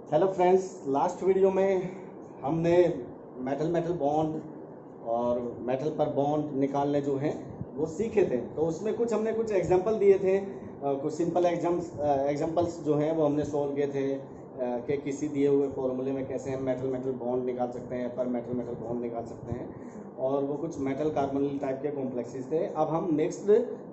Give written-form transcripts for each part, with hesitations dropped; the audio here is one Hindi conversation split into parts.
हेलो फ्रेंड्स, लास्ट वीडियो में हमने मेटल मेटल बॉन्ड और मेटल पर बॉन्ड निकालने जो हैं वो सीखे थे। तो उसमें हमने कुछ एग्जांपल दिए थे, कुछ सिंपल एग्जांपल्स जो हैं वो हमने सॉल्व किए थे कि किसी दिए हुए फॉर्मूले में कैसे हम मेटल मेटल बॉन्ड निकाल सकते हैं, पर मेटल मेटल बॉन्ड निकाल सकते हैं, और वो कुछ मेटल कार्बोनिल टाइप के कॉम्प्लेक्सेस थे। अब हम नेक्स्ट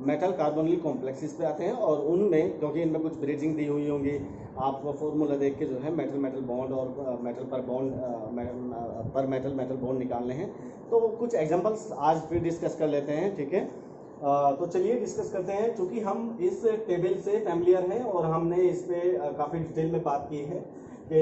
मेटल कार्बोनिल कॉम्प्लेक्सेस पे आते हैं, और उनमें क्योंकि इनमें कुछ ब्रिजिंग दी हुई होंगी, आप वो फॉर्मूला देख के जो है मेटल मेटल बॉन्ड और मेटल पर बॉन्ड पर मेटल मेटल बॉन्ड निकालने हैं। तो कुछ एग्जांपल्स आज फिर डिस्कस कर लेते हैं, ठीक है। तो चलिए डिस्कस करते हैं। क्योंकि हम इस टेबल से फैमिलियर हैं और हमने इस पर काफ़ी डिटेल में बात की है कि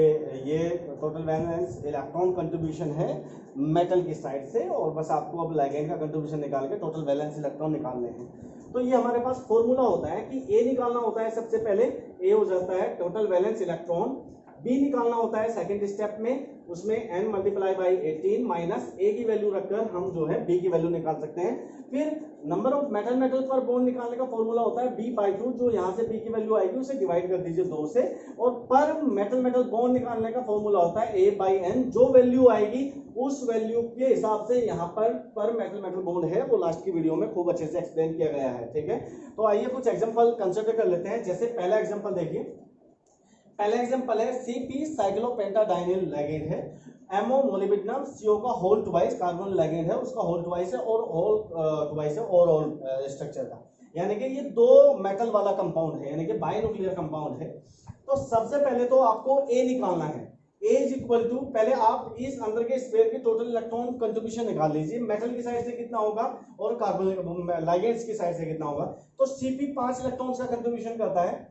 ये टोटल वैलेंस इलेक्ट्रॉन कंट्रीब्यूशन है मेटल की साइड से, और बस आपको अब लिगैंड का कंट्रीब्यूशन निकाल के टोटल वैलेंस इलेक्ट्रॉन निकालने हैं। तो ये हमारे पास फॉर्मूला होता है कि ए निकालना होता है, सबसे पहले ए हो जाता है टोटल वैलेंस इलेक्ट्रॉन, बी निकालना होता है सेकंड स्टेप में, उसमें n मल्टीप्लाई बाई 18 माइनस ए की वैल्यू रखकर हम जो है बी की वैल्यू निकाल सकते हैं। फिर नंबर ऑफ मेटल मेटल पर बॉन्ड निकालने का फॉर्मूला होता है b/2, जो यहाँ से बी की वैल्यू आएगी उसे डिवाइड कर दीजिए 2 से, और पर मेटल मेटल बॉन्ड निकालने का फॉर्मूला होता है a/n, जो वैल्यू आएगी उस वैल्यू के हिसाब से यहाँ पर मेटल मेटल बॉन्ड है वो लास्ट की वीडियो में खूब अच्छे से एक्सप्लेन किया गया है, ठीक है। तो आइए कुछ एग्जांपल कंसिडर कर लेते हैं। जैसे पहला एग्जांपल देखिए, पहला एग्जांपल है Cp साइक्लोपेंटाडाइनिल लिगैंड है, MO मोलिब्डेनम, CO का होल ट्वाइस कार्बन लिगैंड है, उसका होल ट्वाइस है, और होल ट्वाइस है ओवरऑल स्ट्रक्चर का, यानी कि ये दो मेटल वाला कंपाउंड है, यानी कि बाइन्यूक्लियर कंपाउंड है। तो सबसे पहले तो आपको A निकालना है। A इज इक्वल टू, पहले आप इस अंदर के स्फीयर की टोटल इलेक्ट्रॉन कंट्रीब्यूशन निकाल लीजिए, मेटल की साइड से कितना होगा और कार्बन लिगैंड्स की साइड से कितना होगा। तो Cp 5 इलेक्ट्रॉन्स का कंट्रीब्यूशन करता है,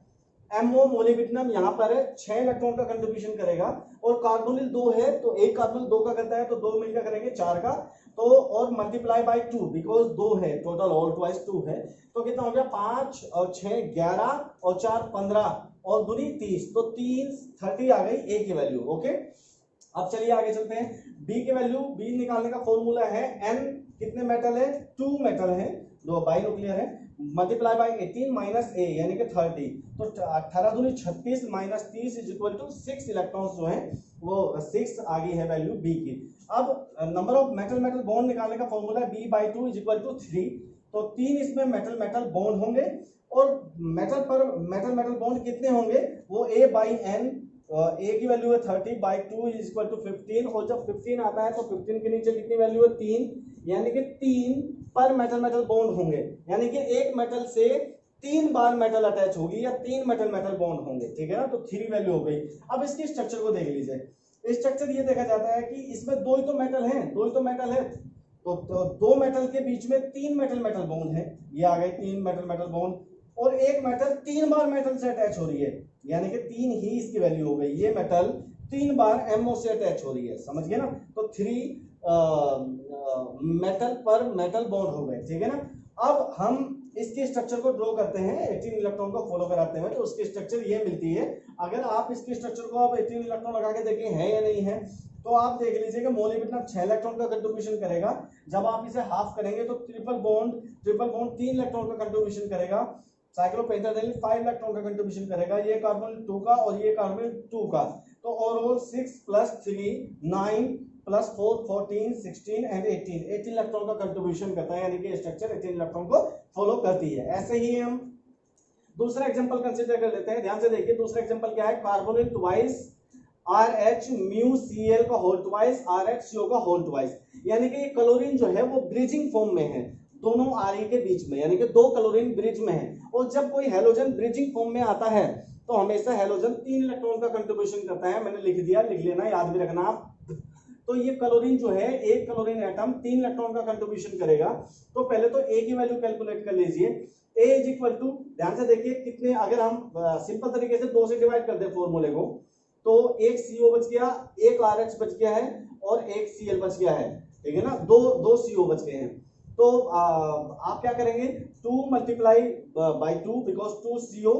MO मोलिब्डेनम यहाँ पर है 6 इलेक्ट्रॉन का कंट्रीब्यूशन करेगा, और कार्बोनिल 2 है तो एक कार्बोनिल 2 का करता है तो 2 मिलकर करेंगे 4 का, तो और मल्टीप्लाई बाय 2 बिकॉज 2 है, टोटल ऑल ट्वाइस 2 है, तो कितना हो गया 5 और 6 11 और 4 15 और दूनी 30, तो 3 30 आ गई ए की वैल्यू। ओके, अब चलिए आगे चलते हैं। बी की वैल्यू, बी निकालने का फॉर्मूला है n, कितने मेटल है 2 मेटल है, दो बाइन्यूक्लियर है, मल्टीप्लाई बाय 18 माइनस ए यानी कि 30, तो 18 दूनी 36 minus 30 is equal to 6 electrons जो हैं वो 6 आ गई है वैल्यू बी की। अब number of metal metal bond निकालने का फॉर्मूला है b/2 इज इक्वल टू 3, तो 3 इसमें मेटल मेटल बॉन्ड होंगे, और मेटल पर मेटल मेटल बॉन्ड कितने होंगे वो a/n, ए की वैल्यू है 30/2 इज इक्वल टू 15, और जब 15 आता है तो 15 के नीचे कितनी वैल्यू है 3, यानी कि 3 पर मेटल मेटल बॉन्ड होंगे, यानी कि एक मेटल से 3 बार मेटल अटैच होगी या 3 मेटल मेटल बॉन्ड होंगे, ठीक है ना। तो 3 वैल्यू हो गई। अब इसकी स्ट्रक्चर को देख लीजिए। स्ट्रक्चर ये देखा जाता है कि इसमें दो ही तो मेटल है, तो 2 मेटल के बीच में 3 मेटल मेटल बॉन्ड है, ये आ गए 3 मेटल मेटल बॉन्ड, और एक मेटल 3 बार मेटल से अटैच हो रही है, यानी कि 3 ही इसकी वैल्यू हो गई, ये मेटल 3 बार MO से अटैच हो रही है, समझ गए ना। तो 3 मेटल पर मेटल बॉन्ड हो गए, ठीक है ना। अब हम इसके स्ट्रक्चर को ड्रॉ करते हैं 18 इलेक्ट्रॉन को फॉलो कराते हैं, तो उसकी स्ट्रक्चर ये मिलती है। अगर आप इसके स्ट्रक्चर को आप 18 इलेक्ट्रॉन लगा के देखें है या नहीं है, तो आप देख लीजिए कि मोलिब्डेनम 6 इलेक्ट्रॉन का कंट्रीब्यूशन करेगा, जब आप इसे हाफ करेंगे तो ट्रिपल बॉन्ड 3 इलेक्ट्रॉन का कंट्रीब्यूशन करेगा, साइक्लोपेंटाडाइनिल 5 इलेक्ट्रॉन का कंट्रीब्यूशन करेगा, ये कार्बन 2 का और ये कार्बन 2 का, तो ओवरऑल 6 + 3 9 + 4 14 16 एंड 18 इलेक्ट्रॉन का कंट्रीब्यूशन करता है, यानी कि स्ट्रक्चर 18 इलेक्ट्रॉन को फॉलो करती है। ऐसे ही हम दूसरा एग्जांपल कंसीडर कर लेते हैं, ध्यान से देखिए। दूसरा एग्जांपल क्या है, carbonyl twice RH mu Cl का होल ट्वाइस RH CO का होल ट्वाइस, यानी कि ये क्लोरीन जो है वो ब्रिजिंग फॉर्म में है दोनों RE के बीच में, यानी कि 2 क्लोरीन ब्रिज में है, और जब कोई हेलोजन ब्रिजिंग फॉर्म में आता है तो हमेशा हेलोजन 3 इलेक्ट्रॉन का कंट्रीब्यूशन करता है। मैंने लिख दिया, लिख लेना, याद भी रखना आप। तो ये क्लोरीन जो है, एक क्लोरीन एटम 3 इलेक्ट्रॉन का कंट्रीब्यूशन करेगा। तो पहले तो ए की वैल्यू कैलकुलेट कर लीजिए। ए इज इक्वल टू, ध्यान से देखिए कितने, अगर हम सिंपल तरीके से 2 से डिवाइड कर दे फॉर्मूले को, तो एक CO बच गया, एक RH बच गया है, और एक Cl बच गया है, ठीक है ना। दो CO बच गए हैं। तो आप क्या करेंगे, 2 मल्टीप्लाई बाई 2 बिकॉज 2 CO,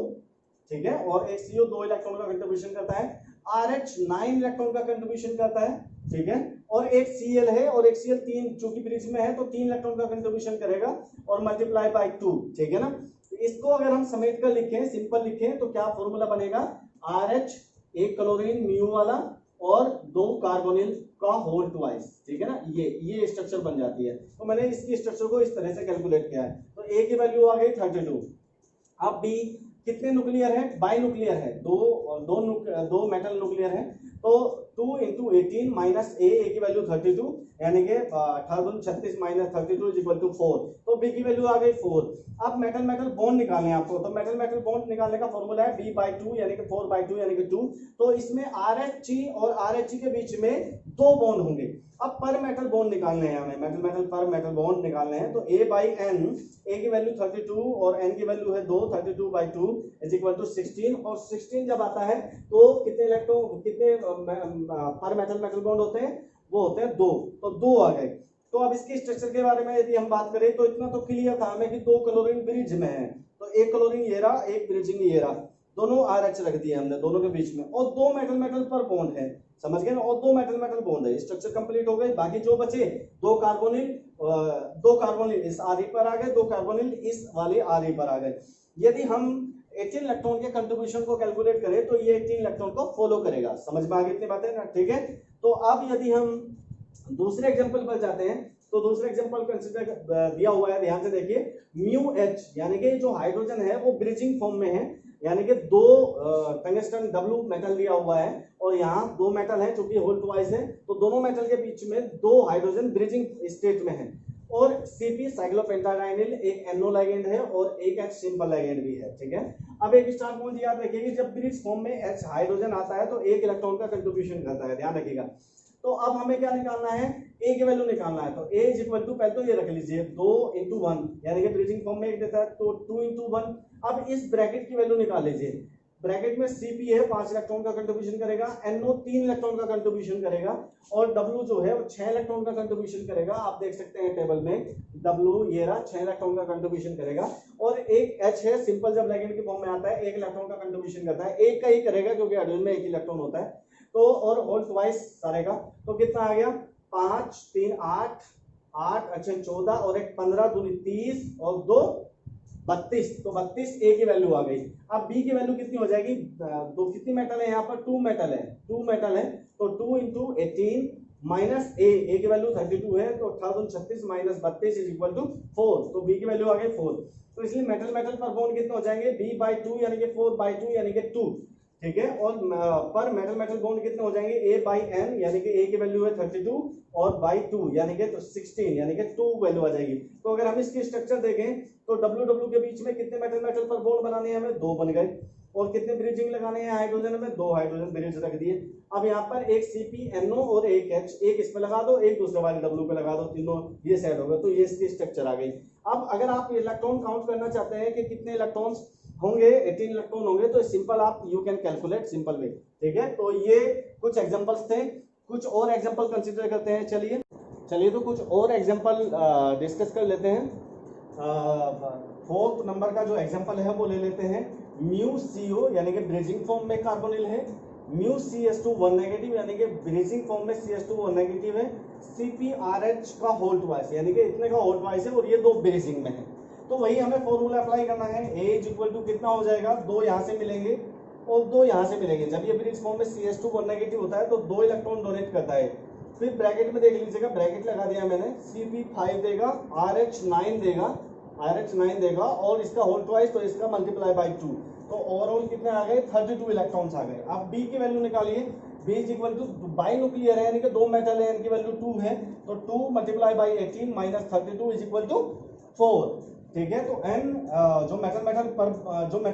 ठीक है, और एक CO 2 इलेक्ट्रॉन का कंट्रीब्यूशन करता है, RH 9 इलेक्ट्रॉन का कंट्रीब्यूशन करता है, ठीक है, और एक Cl है, और एक Cl 3 चूंकि ब्रिज में है तो 3 इलेक्ट्रॉन का कंट्रीब्यूशन करेगा, और मल्टीप्लाई बाई 2, ठीक है ना। इसको अगर हम समेट कर लिखें, सिंपल लिखें, तो क्या फॉर्मूला बनेगा, RH एक क्लोरीन म्यू वाला और 2 कार्बोनिल का होल ट्वाइस, ठीक है ना, ये स्ट्रक्चर बन जाती है। तो मैंने इसकी स्ट्रक्चर को इस तरह से कैलकुलेट किया है। तो ए की वैल्यू आ गई 32। अब बी कितने न्यूक्लियर है, बाई न्यूक्लियर है, दो मेटल न्यूक्लियर है, तो 2 इंटू 18 माइनस ए की वैल्यू 32, यानी कि 36 माइनस 32 इज इक्वल टू 4। तो बी की वैल्यू आ गई 4। अब मेटल मेटल बॉन्ड निकालने हैं आपको, तो मेटल मेटल बॉन्ड निकालने का फॉर्मूला है b/2 यानी कि 4/2 यानी कि 2। तो इसमें RH और RH के बीच में 2 बॉन्ड होंगे। अब पर मेटल बॉन्ड निकालने हैं हमें, मेटल मेटल पर मेटल बॉन्ड निकालने हैं। तो A/N, A की वैल्यू 32 और N की वैल्यू है 2, 32/2 इज इक्वल टू 16। और 16 जब आता है तो कितने इलेक्ट्रॉन, कितने पर मेटल मेटल बॉन्ड होते हैं, वो होते हैं 2। तो 2 आ गए। तो अब इसके स्ट्रक्चर के बारे में यदि हम बात करें तो इतना तो क्लियर था हमें कि 2 क्लोरीन ब्रिज में है। तो एक क्लोरीन ये रहा, एक ब्रिजिंग ये रहा, दोनों RH रख दिए हमने दोनों के बीच में, और 2 मेटल मेटल पर बॉन्ड है, समझ गए ना, और 2 मेटल मेटल बॉन्ड है। स्ट्रक्चर कंप्लीट हो गई। बाकी जो बचे 2 कार्बोनिल इस RE पर आ गए, 2 कार्बोनिल इस वाले RE पर आ गए। यदि हम 18 इलेक्ट्रॉन के कंट्रीब्यूशन को कैलकुलेट करें तो ये 18 इलेक्ट्रॉन को फॉलो करेगा। समझ में आ गई इतनी बातें ना, ठीक है। तो अब यदि हम दूसरे एग्जांपल पर जाते हैं तो दूसरा एग्जांपल कंसीडर दिया हुआ है, ध्यान से देखिए। म्यू एच यानी कि जो हाइड्रोजन है वो ब्रिजिंग फॉर्म में है, यानी कि 2 टंगस्टन W मेटल दिया हुआ है और यहाँ 2 मेटल है जो कि होल ट्वाइस है। तो दोनों मेटल के बीच में 2 हाइड्रोजन ब्रिजिंग स्टेट में है। और Cp साइक्लोपेंटाडाइनिल एक NO लिगेंड है और एक H सिंपल लिगेंड भी है, ठीक है। अब एक स्टार पॉइंट याद रखिए कि जब ब्रिज फॉर्म में H हाइड्रोजन आता है तो 1 इलेक्ट्रॉन का कंट्रीब्यूशन करता है, ध्यान रखिएगा। तो अब हमें क्या निकालना है, A की वैल्यू निकालना है। तो A इज इक्वल टू, पहले तो ये रख लीजिए 2 इंटू 1 यानी कि ब्रिजिंग फॉर्म में एक देता है तो 2 इंटू 1। अब इस ब्रैकेट की वैल्यू निकाल लीजिए। ब्रैकेट में Cp है 5 इलेक्ट्रॉन का कंट्रीब्यूशन करेगा, NO 3 इलेक्ट्रॉन का कंट्रीब्यूशन करेगा और W जो है वो 6 इलेक्ट्रॉन का कंट्रीब्यूशन करेगा। आप देख सकते हैं टेबल में W ये रहा 6 इलेक्ट्रॉन का कंट्रीब्यूशन करेगा। और एक H है सिंपल, जब लिगेंड के फॉर्म में आता है 1 इलेक्ट्रॉन का कंट्रीब्यूशन करता है, एक का ही करेगा क्योंकि हाइड्रोजन में 1 इलेक्ट्रॉन होता है। तो और होल ट्वाइस सारे का, तो कितना आ गया 5 3 8 8 अच्छा 14 और एक 15 दूनी 30 और 2 32। तो 32 A की वैल्यू आ गई। अब B की वैल्यू कितनी हो जाएगी, तो कितनी मेटल है यहाँ पर, 2 मेटल है, 2 मेटल है। तो 2 इंटू 18 माइनस A की वैल्यू 32 है तो 1836 माइनस 32 इज इक्वल टू 4। तो B की वैल्यू आ गई 4। तो इसलिए मेटल मेटल पर बॉन्ड कितने हो जाएंगे, B/2 यानी कि 4/2 यानी कि 2, ठीक है। और पर मेटल मेटल बॉन्ड कितने हो जाएंगे, A/N यानी कि A की वैल्यू है 32 और बाई 2 यानी कि 16 यानी कि 2 वैल्यू आ जाएगी। तो अगर हम इसकी स्ट्रक्चर देखें तो W के बीच में कितने मेटल मेटल पर बॉन्ड बनाने हैं हमें, 2 बन गए। और कितने ब्रिजिंग लगाने हैं हाइड्रोजन में, 2 हाइड्रोजन ब्रिज रख दिए। अब यहाँ पर एक CpNO और एक H, एक इस पे लगा दो एक दूसरे वाले W पे लगा दो, तीनों ये सेट हो गए। तो ये इसकी स्ट्रक्चर आ गई। अब अगर आप इलेक्ट्रॉन काउंट करना चाहते हैं कि कितने इलेक्ट्रॉन्स होंगे, 18 इलेक्ट्रॉन होंगे, तो सिंपल आप you can calculate simple way, ठीक है। तो ये कुछ एग्जांपल्स थे, कुछ और एग्जांपल कंसीडर करते हैं। चलिए तो कुछ और एग्जांपल डिस्कस कर लेते हैं। 4th नंबर का जो एग्जांपल है वो ले लेते हैं। MuCO यानी कि ब्रिजिंग फॉर्म में कार्बोनिल है, MuCS2 1 नेगेटिव यानी कि ब्रिजिंग फॉर्म में CS2 1 नेगेटिव है, CpRH का होल ट्वाइस यानी कि इतने का होल ट्वाइस है और ये 2 ब्रिजिंग में है। तो वही हमें फॉर्मूला अप्लाई करना है। A इज इक्वल टू कितना हो जाएगा, 2 यहाँ से मिलेंगे और 2 यहाँ से मिलेंगे। जब ये ब्रिज फॉर्म में CS2 1 नेगेटिव होता है तो 2 इलेक्ट्रॉन डोनेट करता है। फिर ब्रैकेट में देख लीजिएगा, ब्रैकेट लगा दिया मैंने, Cp5 देगा, RH9 देगा और इसका होल ट्वाइस तो इसका मल्टीप्लाई बाई 2। तो ओवरऑल कितने आ गए, 32 इलेक्ट्रॉन्स आ गए। अब B की वैल्यू निकालिए। B is equal two by nuclear है यानी कि 2 मेटल है, इनकी वैल्यू 2 है, तो 2 multiply by 18 minus 32 is equal to 4, ठीक है। तो N जो मेटल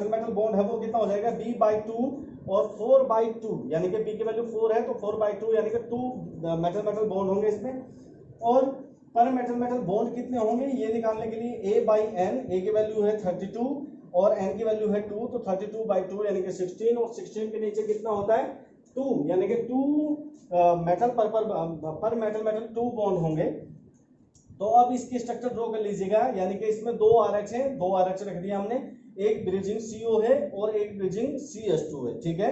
मेटल बॉन्ड है वो कितना हो जाएगा, B/2 और 4/2 यानी कि B की वैल्यू 4 है तो 4/2 यानी कि 2 मेटल मेटल बॉन्ड होंगे इसमें। और पर मेटल मेटल बॉन्ड कितने होंगे ये निकालने के लिए A/N, A की वैल्यू है 32 और N की वैल्यू है 2, तो 32/2 यानी कि 16 और 16 के नीचे कितना होता है 2 यानी कि 2 मेटल पर मेटल मेटल 2 बॉन्ड होंगे। तो अब इसकी स्ट्रक्चर ड्रॉ कर लीजिएगा, यानी कि इसमें 2 RH है, 2 RH रख दिया हमने, एक ब्रिजिंग CO है और एक ब्रिजिंग CS2 है, ठीक है।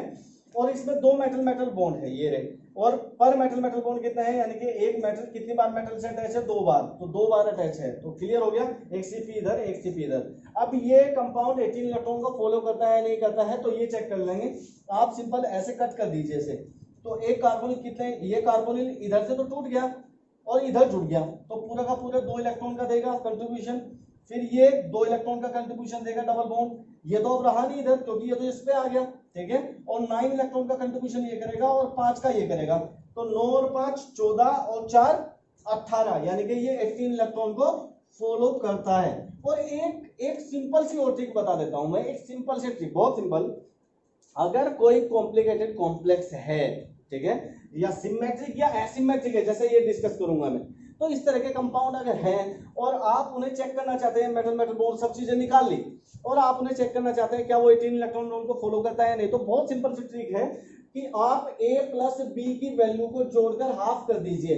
और इसमें 2 मेटल मेटल बॉन्ड है, ये रहे। और पर मेटल मेटल बॉन्ड कितना है, यानी कि एक मेटल कितनी बार मेटल से अटैच है, 2 बार, तो 2 बार अटैच है। तो क्लियर हो गया, एक CP इधर एक CP इधर। अब ये कंपाउंड 18 इलेक्ट्रॉन को फॉलो करता है नहीं करता है, तो ये चेक कर लेंगे। आप सिंपल ऐसे कट कर दीजिए इसे, तो एक कार्बोनिल कितने, ये कार्बोनिल इधर से तो टूट गया और इधर जुड़ गया, तो पूरा का पूरा 2 इलेक्ट्रॉन का देगा कंट्रीब्यूशन। फिर ये 2 इलेक्ट्रॉन का कंट्रीब्यूशन देगा डबल बॉन्ड, ये तो अब रहा नहीं इधर क्योंकि ये तो इस पे आ गया, ठीक है। और 9 इलेक्ट्रॉन का कंट्रीब्यूशन ये करेगा और 5 का ये करेगा, तो 9 और 5 14 और 4 18, यानी कि ये 18 इलेक्ट्रॉन को फॉलो करता है। और एक सिंपल सी और ट्रिक बता देता हूं मैं, एक सिंपल सी ट्रिक, बहुत सिंपल। अगर कोई कॉम्प्लिकेटेड कॉम्प्लेक्स है, ठीक है, या सिमेट्रिक या एसिमेट्रिक है, जैसे ये डिस्कस करूंगा मैं, तो इस तरह के कंपाउंड अगर हैं और आप उन्हें चेक करना चाहते हैं, मेटल मेटल बॉन्ड सब चीजें निकाल ली और आप उन्हें चेक करना चाहते हैं क्या वो 18 इलेक्ट्रॉन को फॉलो करता है नहीं, तो बहुत सिंपल सी ट्रिक है कि आप A प्लस B की वैल्यू को जोड़कर हाफ कर दीजिए।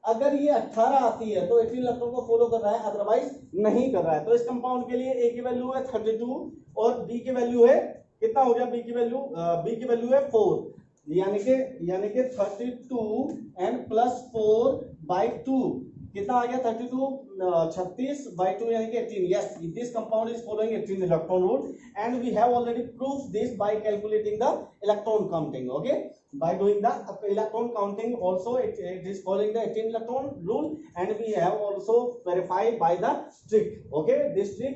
अगर ये 18 आती है तो 18 इलेक्ट्रॉन को फॉलो कर रहा है, अदरवाइज नहीं कर रहा है। तो इस कंपाउंड के लिए A की वैल्यू है 32 और B की वैल्यू है कितना हो गया, B की वैल्यू है 4, यानी कि 32 एंड प्लस 4 बाई 2 कितना आ गया, 32 36 बाई 2 यानी कि 18। Yes, this compound is following 18 electron rule and we have already proved this by calculating the electron counting. Okay, by doing the electron counting also it is following the 18 electron rule and we have also verified by the trick. Okay, this trick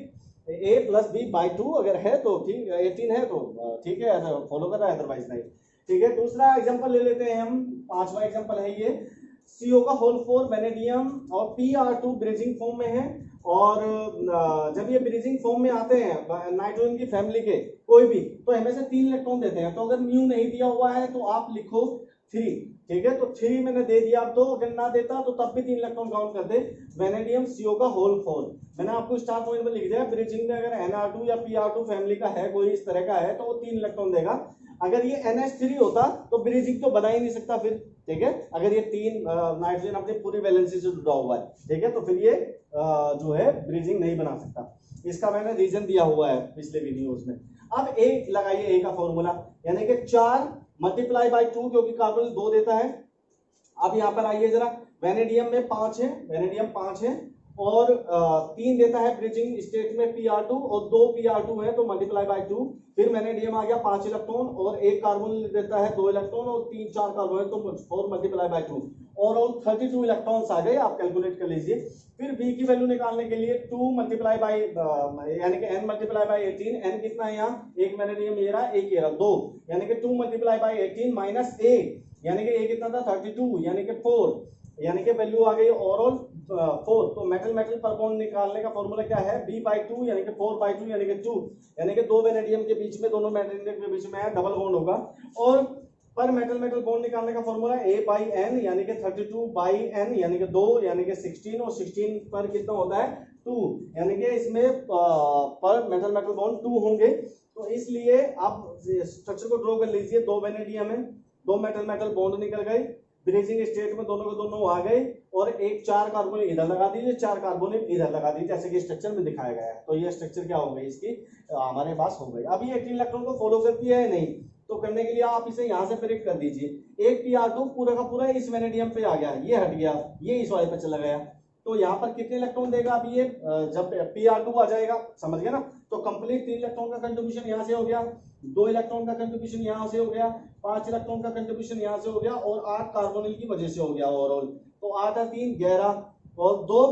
A plus B by 2 अगर है तो ठीक, 18 है तो ठीक है, फॉलो कर रहा है, अदरवाइज नहीं, ठीक है। दूसरा एग्जांपल ले लेते हैं हम, 5वां एग्जांपल है ये, CO का होल 4 वेनेडियम और PR2 ब्रिजिंग फॉर्म में है। और जब ये ब्रिजिंग फॉर्म में आते हैं नाइट्रोजन की फैमिली के कोई भी, तो हमें से 3 इलेक्ट्रॉन देते हैं। तो अगर म्यू नहीं दिया हुआ है तो आप लिखो 3, ठीक है, तो 3 मैंने दे दिया। अब तो अगर ना देता तो तब भी 3 इलेक्ट्रॉन काउंट करते। वेनेडियम CO का होल 4 मैंने आपको स्टार पॉइंट में लिख दिया। ब्रिजिंग में अगर NR2 या PR2 फैमिली का है, कोई इस तरह का है, तो वो 3 इलेक्ट्रॉन देगा। अगर ये NH3 होता तो ब्रिजिंग तो बना ही नहीं सकता फिर, ठीक है। अगर ये 3 नाइट्रोजन अपनी पूरी वैलेंसी से जुड़ा हुआ है, ठीक है, तो फिर ये जो है ब्रिजिंग नहीं बना सकता। इसका मैंने रीजन दिया हुआ है पिछले वीडियोस में। अब एक लगाइए A का फॉर्मूला, यानी कि 4 मल्टीप्लाई बाई 2 क्योंकि कार्बन 2 देता है। अब यहाँ पर आइए जरा, वेनेडियम में 5 है, वेनेडियम 5 है और 3 देता है ब्रिजिंग स्टेट में PR2 और 2 PR2 है तो मल्टीप्लाई बाई 2। फिर वेनेडियम आ गया 5 इलेक्ट्रॉन और एक कार्बन देता है 2 इलेक्ट्रॉन और 3-4 कार्बन है तो 4 मल्टीप्लाई बाई 2 और 32 इलेक्ट्रॉन्स आ गए, आप कैलकुलेट कर लीजिए। फिर B की वैल्यू निकालने के लिए 2 मल्टीप्लाई बाई यानी कि n मल्टीप्लाई बाई 18, n कितना है यहाँ, एक वेनेडियम ये रहा, एक ये रहा, 2, यानी कि 2 मल्टीप्लाई बाई 18 माइनस A, यानी कि A कितना था 32, यानी कि 4, यानी कि वैल्यू आ गई ओवरऑल 4। तो मेटल मेटल पर बॉन्ड निकालने का फॉर्मूला क्या है, B/2 यानी कि 4/2 यानी कि 2, यानी कि 2 वेनेडियम के बीच में, दोनों वेनेडियम के बीच में है, डबल बॉन्ड होगा। और पर मेटल मेटल बॉन्ड निकालने का फॉर्मूला A/n यानी कि 32/n यानी कि 2 यानी कि 16 और 16 पर कितना होता है 2, यानी कि इसमें पर मेटल मेटल बॉन्ड 2 होंगे। तो इसलिए आप स्ट्रक्चर को ड्रॉ कर लीजिए, 2 वेनेडियम है, 2 मेटल मेटल बॉन्ड निकल गए, ब्रिजिंग स्टेट में दोनों के दोनों आ गए और एक 4 कार्बोनिल इधर लगा दीजिए, 4 कार्बोनिल इधर लगा दीजिए, जैसे कि स्ट्रक्चर में दिखाया गया है। तो ये स्ट्रक्चर क्या हो गई इसकी हमारे पास हो गई। अब ये 18 इलेक्ट्रॉन को फॉलो करती है या नहीं, तो करने के लिए आप इसे यहाँ से प्रेडिक्ट कर दीजिए। एक PR2 पूरा का पूरा इस वेनेडियम पे आ गया, ये हट गया, ये इस वाले पे चला गया, तो यहाँ पर कितने इलेक्ट्रॉन देगा। अब ये जब PR2 आ जाएगा, समझ गया ना, तो कंप्लीट 3 इलेक्ट्रॉन का कंट्रीब्यूशन यहाँ से हो गया, 2 इलेक्ट्रॉन का कंट्रीब्यूशन यहाँ से हो गया, 5 इलेक्ट्रॉन का कंट्रीब्यूशन यहाँ से हो गया और 8 कार्बोनिल की वजह से हो गया ओवरऑल। तो 8 और 3 11 और 2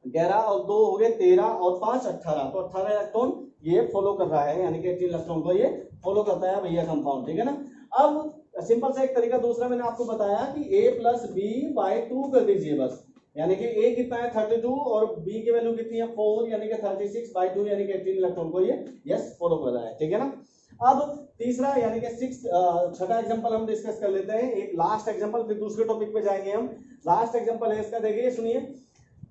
11 और 2 हो गए 13 और 5 18, तो 18 इलेक्ट्रॉन ये फॉलो कर रहा है, यानी कि 18 इलेक्ट्रॉन को ये फॉलो करता है भैया कंपाउंड, ठीक है ना। अब सिंपल सा एक तरीका दूसरा मैंने आपको बताया कि A प्लस B/2 कर दीजिए बस, यानी कि A कितना है 32 और B की वैल्यू कितनी है 4, यानी कि 36/2 यानी कि 18 इलेक्ट्रॉन को ये यस फॉलो कर रहा है, ठीक है ना। अब तीसरा यानी कि 6th एग्जांपल हम डिस्कस कर लेते हैं, एक लास्ट एग्जांपल, फिर दूसरे टॉपिक पे जाएंगे हम। लास्ट एग्जांपल है इसका, देखिए सुनिए,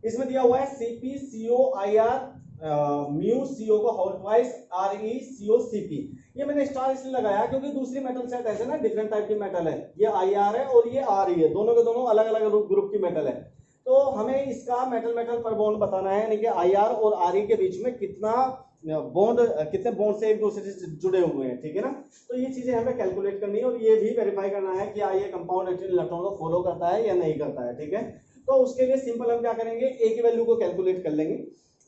इसमें दिया हुआ है CpCOIR म्यू CO का होल ट्वाइस ReCOCp। ये मैंने स्टार इसलिए लगाया क्योंकि दूसरी मेटल सेट ऐसे ना डिफरेंट टाइप की मेटल है, ये IR है और ये Re है, दोनों के दोनों अलग अलग ग्रुप की मेटल है। तो हमें इसका मेटल मेटल पर बॉन्ड बताना है, यानी कि IR और Re के बीच में कितना बॉन्ड कितने बॉन्ड से एक दूसरे से जुड़े हुए हैं, ठीक है ना। तो ये चीजें हमें कैलकुलेट करनी है और ये भी वेरीफाई करना है कि ये कंपाउंड एक्टिन इलेक्ट्रॉन को फॉलो करता है या नहीं करता है, ठीक है। तो उसके लिए सिंपल हम क्या करेंगे, ए की वैल्यू को कैलकुलेट कर लेंगे।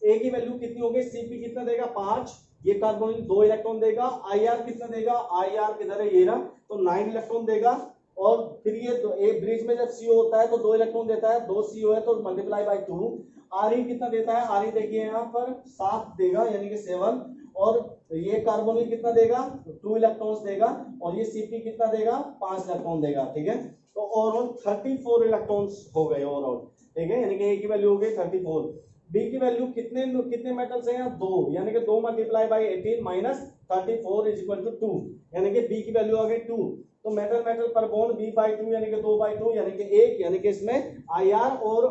ए की वैल्यू कितनी होगी, सीपी कितना देगा 5, ये कार्बोनिल 2 इलेक्ट्रॉन देगा, आईआर कितना देगा, आईआर किधर है ये रहा, तो 9 इलेक्ट्रॉन देगा। और फिर ये एक ब्रिज में जब सीओ होता है तो 2 इलेक्ट्रॉन देता है, 2 सीओ है तो मल्टीप्लाई बाय 2। आर कितना देता है, आर देखिए यहाँ पर 7 देगा यानी कि 7। और ये कार्बोनिल कितना देगा, 2 इलेक्ट्रॉन्स देगा। और ये सीपी कितना देगा, 5 इलेक्ट्रॉन देगा, ठीक है। तो ओवरऑल 34 इलेक्ट्रॉन्स हो गए ओवरऑल, ठीक है, यानी कि ए की वैल्यू हो गई 34। बी की वैल्यू कितने मेटल्स हैं यहाँ, 2, यानी कि 2 multiply by 18 minus 34 is equal to 2, यानी कि बी की वैल्यू आ गई 2। तो मेटल मेटल पर बॉन्ड b/2 यानी कि 2/2 यानी कि 1, यानी कि इसमें आईआर और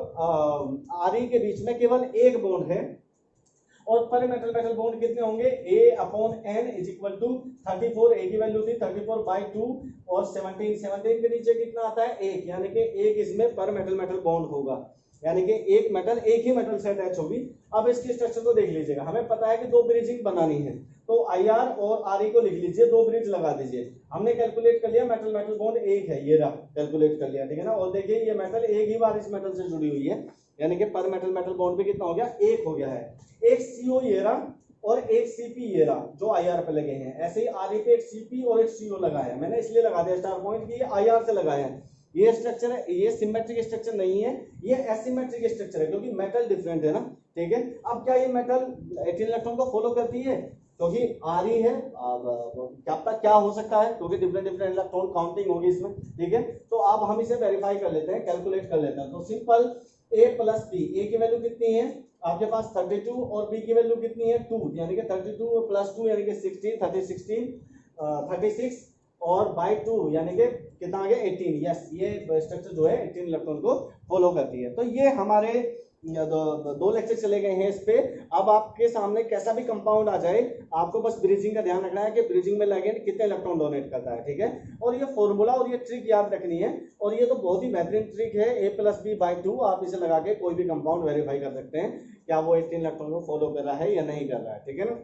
आरई के बीच में केवल एक बॉन्ड है। और पर मेटल मेटल बॉन्ड कितने होंगे, A/N इज इक्वल टू 34, ए की वैल्यू थी 34/2 और 17 के नीचे कितना आता है 1, यानी कि 1 इसमें पर मेटल मेटल बॉन्ड होगा, यानी कि एक मेटल एक ही मेटल से अटैच होगी। अब इसकी स्ट्रक्चर को देख लीजिएगा, हमें पता है कि 2 ब्रिजिंग बनानी है, तो आईआर और आरई को लिख लीजिए, 2 ब्रिज लगा दीजिए। हमने कैलकुलेट कर लिया मेटल मेटल बॉन्ड 1 है, ये रहा कैलकुलेट कर लिया, ठीक है ना। और देखिए ये मेटल एक ही बार इस मेटल से जुड़ी हुई है, यानी कि पर मेटल मेटल बॉन्ड भी कितना हो गया, 1 हो गया है। एक सीओ ये रहा और एक सीपी ये रहा जो आईआर पे लगे हैं। ऐसे ही आरई पे एक सीपी और एक सीओ लगाया, मैंने इसलिए लगा दिया स्टार पॉइंट कि ये आईआर से लगाया है। ये स्ट्रक्चर है, ये सिमेट्रिक स्ट्रक्चर नहीं है, ये एसिमेट्रिक स्ट्रक्चर है क्योंकि मेटल डिफरेंट है ना, ठीक है। अब क्या ये मेटल 18 इलेक्ट्रॉन को फॉलो करती है, क्योंकि आरई है, क्या हो सकता है, क्योंकि डिफरेंट डिफरेंट इलेक्ट्रॉन काउंटिंग होगी इसमें, ठीक है। तो अब हम इसे वेरीफाई कर लेते हैं, कैलकुलेट कर लेते हैं। तो सिंपल a प्लस बी, ए की वैल्यू कितनी है आपके पास 32 और बी की वैल्यू कितनी है 2, यानी कि 32 प्लस 2 यानी कि 36 और बाई 2 यानी कि कितना आ गया 18। यस, ये स्ट्रक्चर जो है 18 इलेक्ट्रॉन को फॉलो करती है। तो ये हमारे दो लेक्चर चले गए हैं इस पे। अब आपके सामने कैसा भी कंपाउंड आ जाए, आपको बस ब्रिजिंग का ध्यान रखना है कि ब्रिजिंग में लिगेंड कितने इलेक्ट्रॉन डोनेट करता है, ठीक है। और ये फॉर्मूला और ये ट्रिक याद रखनी है, और ये तो बहुत ही बेहतरीन ट्रिक है, A+B/2। आप इसे लगा के कोई भी कंपाउंड वेरीफाई कर सकते हैं क्या वो 18 इलेक्ट्रॉन को फॉलो कर रहा है या नहीं कर रहा है, ठीक है ना।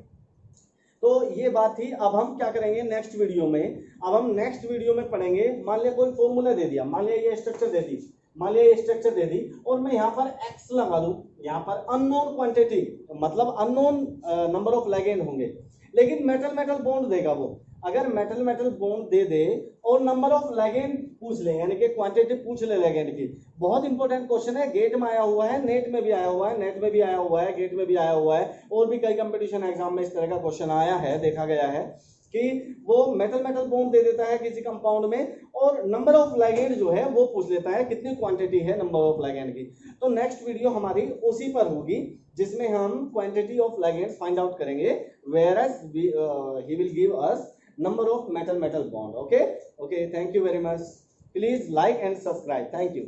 तो ये बात थी। अब हम क्या करेंगे नेक्स्ट वीडियो में, अब हम नेक्स्ट वीडियो में पढ़ेंगे, मान लिया कोई फॉर्मूला दे दिया, मान लिया ये स्ट्रक्चर दे दी, मान लिया ये स्ट्रक्चर दे दी और मैं यहाँ पर x लगा दूं, यहाँ पर अननोन क्वांटिटी मतलब अननोन नंबर ऑफ लिगेंड होंगे, लेकिन मेटल मेटल बॉन्ड देगा वो। अगर मेटल मेटल बॉन्ड दे दे और नंबर ऑफ लिगेंड पूछ ले, यानी कि क्वांटिटी पूछ ले लिगेंड की, बहुत इंपॉर्टेंट क्वेश्चन है, गेट में आया हुआ है, नेट में भी आया हुआ है, नेट में भी आया हुआ है, गेट में भी आया हुआ है, और भी कई कंपटीशन एग्जाम में इस तरह का क्वेश्चन आया है, देखा गया है कि वो मेटल मेटल बॉन्ड दे देता है किसी कंपाउंड में और नंबर ऑफ लिगेंड जो है वो पूछ लेता है कितनी क्वांटिटी है नंबर ऑफ लिगेंड की। तो नेक्स्ट वीडियो हमारी उसी पर होगी जिसमें हम quantity of ligands find out करेंगे, whereas he will give us number of metal metal bond. Okay, thank you very much. Please like and subscribe. Thank you.